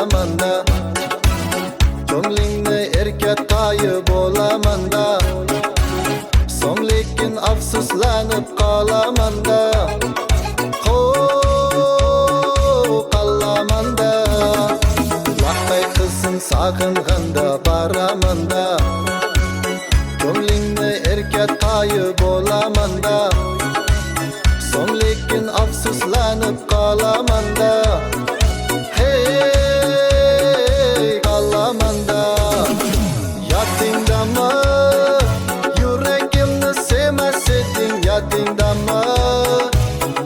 so'ramanda, ko'nglingni erkatoyi bo'lamanda, so'ng lekin afsuslanib qolamanda, qalamanda, vaqtay qilsin sog'inganda baramanda, ko'nglingni erkatoyi bo'lamanda, so'ng lekin afsuslanib qolamanda, hey qalamanda. Yodingdami yuragimni sevmas eding, yodingdami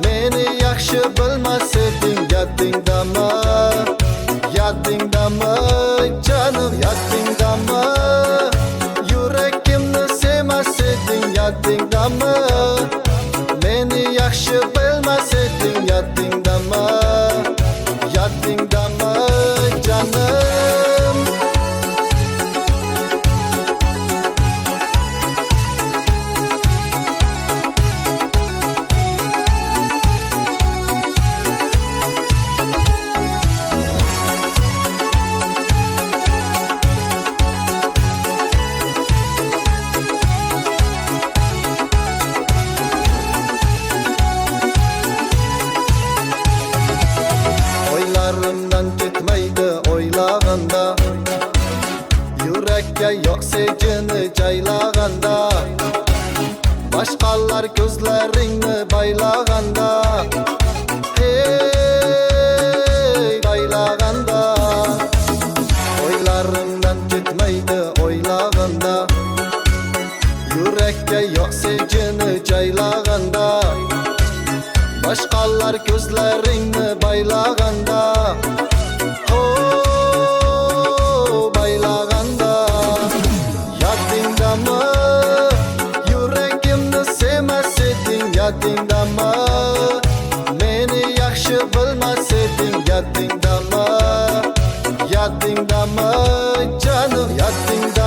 meni yaxshi bilmas eding, yodingdami, yodingdami jonim, yodingdami yuragimni sevmas eding, yodingdami meni yaxshi bilmas eding, yodingdami, yodingdami jonim. Oylarimdan ketmaydi o'ylaganda, yurakka yo'q sevgini jaylaganda, boshqalar ko'zlaringni baylaganda, hey baylaganda. Oylarimdan ketmaydi o'ylaganda, yurakka yo'q sevgini jaylaganda, boshqalar ko'zlaringni baylaganda, baylaganda. Yodingdami yuragimni sevmas eding, yodingdami meni yaxshi bilmas eding, yodingdami, yodingdami jonim, yodingdami